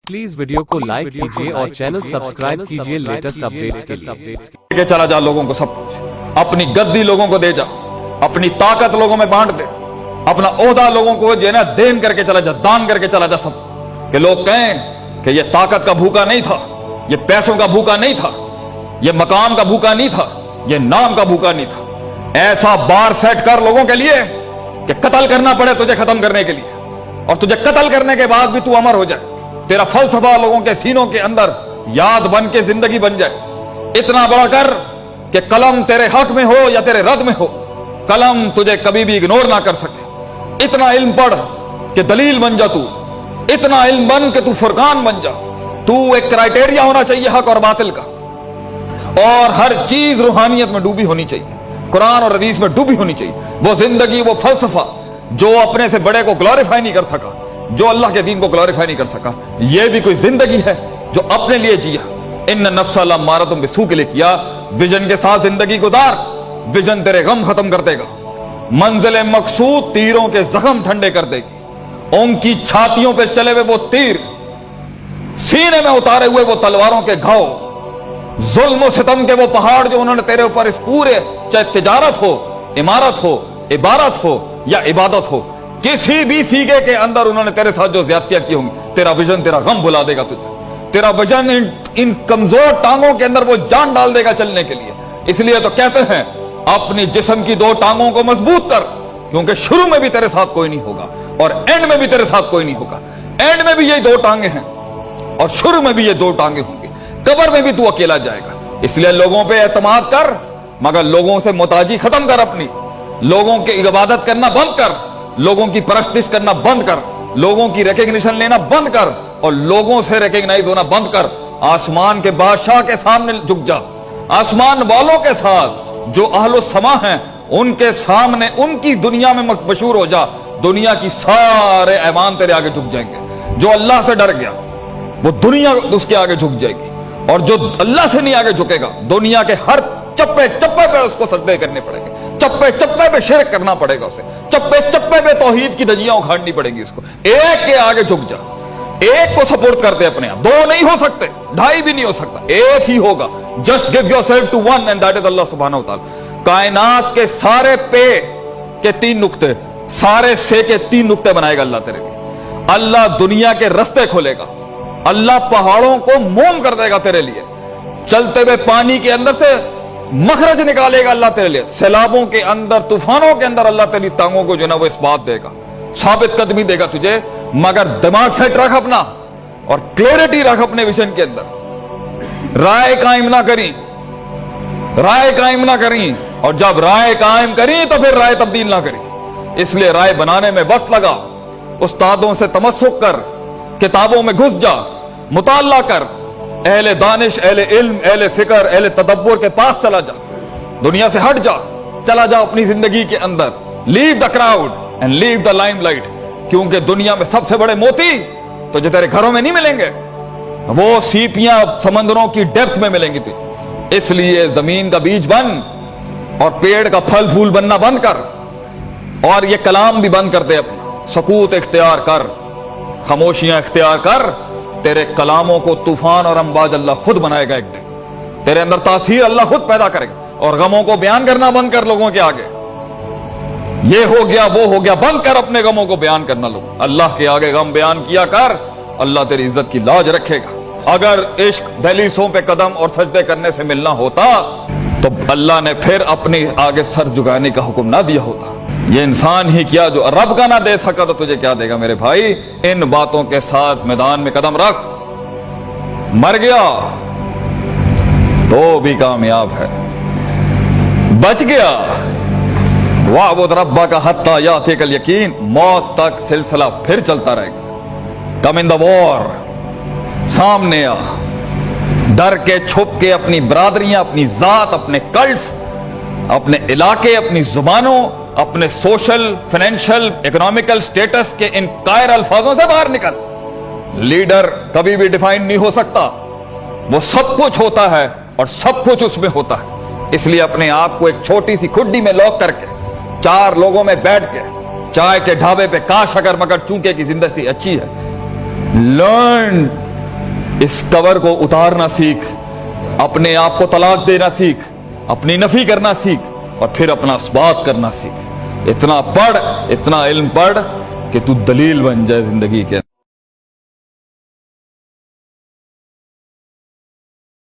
Please video को like कीजिए और चैनल सब्सक्राइब कीजिए लेटेस्ट अपडेट्स के लिए। के चला जा लोगों को सब कुछ, अपनी गद्दी लोगों को दे जा, अपनी ताकत लोगों में बांट दे, अपना ओहदा लोगों को जो है ना देन करके चला जा, दान करके चला जा सब, कि लोग कहें कि ये ताकत का भूखा नहीं था, ये पैसों का भूखा नहीं था, ये मकाम का भूखा नहीं था, ये नाम का भूखा नहीं था। ऐसा बार सेट कर लोगों के लिए कि कत्ल करना पड़े तुझे खत्म करने के लिए, और तुझे कत्ल करने के बाद भी तू अमर हो जाए, तेरा फलसफा लोगों के सीनों के अंदर याद बन के जिंदगी बन जाए। इतना बड़ा कर कि कलम तेरे हक में हो या तेरे रद में हो, कलम तुझे कभी भी इग्नोर ना कर सके। इतना इल्म पढ़ कि दलील बन जा तू, इतना इल्म बन कि तू फुरकान बन जा। तू एक क्राइटेरिया होना चाहिए हक और बातिल का, और हर चीज रूहानियत में डूबी होनी चाहिए, कुरान और हदीस में डूबी होनी चाहिए। वो जिंदगी, वो फलसफा जो अपने से बड़े को ग्लोरीफाई नहीं कर सका, जो अल्लाह के दीन को ग्लोरीफाई नहीं कर सका, ये भी कोई जिंदगी है जो अपने लिए जिया। इन नफ्सा लम्मारतुम बिस्सू के लिए किया। विजन के साथ जिंदगी गुजार, विजन तेरे गम खत्म कर देगा, मंजिल मकसूद तीरों के जख्म ठंडे कर देगी। उनकी छातियों पे चले हुए वो तीर, सीने में उतारे हुए वो तलवारों के घाव, जुल्म सितम के वो पहाड़ जो उन्होंने तेरे ऊपर इस पूरे, चाहे तिजारत हो, इमारत हो, इबारत हो या इबादत हो, किसी भी सीगे के अंदर उन्होंने तेरे साथ जो ज्यादतियां की होंगी, तेरा विजन तेरा गम भुला देगा तुझे। तेरा विजन इन कमजोर टांगों के अंदर वो जान डाल देगा चलने के लिए। इसलिए तो कहते हैं अपनी जिस्म की दो टांगों को मजबूत कर, क्योंकि शुरू में भी तेरे साथ कोई नहीं होगा और एंड में भी तेरे साथ कोई नहीं होगा। एंड में भी ये दो टांगे हैं और शुरू में भी ये दो टांगे होंगी। कब्र में भी तू अकेला जाएगा। इसलिए लोगों पे एतमाद कर, मगर लोगों से मुताजी खत्म कर, अपनी लोगों की इबादत करना बंद कर, लोगों की परस्तिश करना बंद कर, लोगों की रिकग्निशन लेना बंद कर और लोगों से रिकग्नाइज होना बंद कर। आसमान के बादशाह के सामने झुक जा, आसमान वालों के साथ जो अहलो समा हैं उनके सामने, उनकी दुनिया में मशहूर हो जा। दुनिया की सारे ऐवान तेरे आगे झुक जाएंगे। जो अल्लाह से डर गया वो दुनिया उसके आगे झुक जाएगी, और जो अल्लाह से नहीं आगे झुकेगा, दुनिया के हर चप्पे चप्पे पे उसको सजदे करने पड़ेंगे, चप्पे चप्पे पे शिरक करना पड़ेगा उसे, चप्पे चप्पे पे तौहीद की धज्जियां उखाड़नी पड़ेगी इसको। एक के आगे झुक जा, एक को सपोर्ट करते अपने आप। दो नहीं हो सकते, ढाई भी नहीं हो सकता, एक ही होगा। Just give yourself to one and that is Allah सुब्हानहू व तआला। कायनात के सारे पे के तीन नुक्ते, सारे से के तीन नुक्ते बनाएगा अल्लाह तेरे लिए। अल्लाह दुनिया के रास्ते खोलेगा, अल्लाह पहाड़ों को मोम कर देगा तेरे लिए, चलते हुए पानी के अंदर से मखरज निकालेगा अल्लाह तेरे लिए, सैलाबों के अंदर, तूफानों के अंदर अल्लाह तेरी टांगों को जो ना वो इस्बात देगा, साबित कदमी देगा तुझे। मगर दिमाग सेट रख अपना और क्लैरिटी रख अपने विजन के अंदर। राय कायम ना करी, राय कायम ना करी, और जब राय कायम करी तो फिर राय तब्दील ना करी। इसलिए राय बनाने में वक्त लगा। उस्तादों से तमस्सुक कर, किताबों में घुस जा, मुताल्ला कर, अहले दानिश, अहले इल्म, अहले फिक्र, अहले तदब्बुर के पास चला जा, दुनिया से हट जा, चला जा अपनी जिंदगी के अंदर। Leave the crowd and leave the limelight, क्योंकि दुनिया में सबसे बड़े मोती तो जो तेरे घरों में नहीं मिलेंगे, वो सीपियां समंदरों की डेप्थ में मिलेंगी तुझे। इसलिए जमीन का बीज बन और पेड़ का फल फूल बनना बंद कर, और ये कलाम भी बंद कर दे अपना। सकूत इख्तियार कर, खामोशियां इख्तियार कर। तेरे कलामों को तूफान और अम्बाज अल्लाह खुद बनाएगा एक दिन, तेरे अंदर तासीर अल्लाह खुद पैदा करेगा। और गमों को बयान करना बंद कर लोगों के आगे, ये हो गया वो हो गया, बंद कर अपने गमों को बयान करना। लोग अल्लाह के आगे गम बयान किया कर, अल्लाह तेरी इज्जत की लाज रखेगा। अगर इश्क दहलीसों पे कदम और सजदे करने से मिलना होता तो अल्लाह ने फिर अपने आगे सर झुकाने का हुक्म ना दिया होता। ये इंसान ही क्या जो रब का ना दे सका तो तुझे क्या देगा मेरे भाई। इन बातों के साथ मैदान में कदम रख, मर गया तो भी कामयाब है, बच गया वाबुद रब्बा का हत्ता यातिकल यकीन, मौत तक सिलसिला फिर चलता रहेगा। कम इन द वॉर, सामने आ, डर के छुप के अपनी बरादरियां, अपनी जात, अपने कल्ट्स, अपने इलाके, अपनी जुबानों, अपने सोशल, फाइनेंशियल, इकोनॉमिकल स्टेटस के इन कायर अल्फाजों से बाहर निकल। लीडर कभी भी डिफाइन नहीं हो सकता, वो सब कुछ होता है और सब कुछ उसमें होता है। इसलिए अपने आप को एक छोटी सी खुड्डी में लॉक करके, चार लोगों में बैठ के, चाय के ढाबे पे काश अगर मगर चूंके की जिंदगी अच्छी है, लर्न इस कवर को उतारना सीख, अपने आप को तलाक देना सीख, अपनी नफी करना सीख और फिर अपना इस्बात करना सीख। इतना पढ़, इतना इल्म पढ़ कि तू दलील बन जाए जिंदगी के अंदर।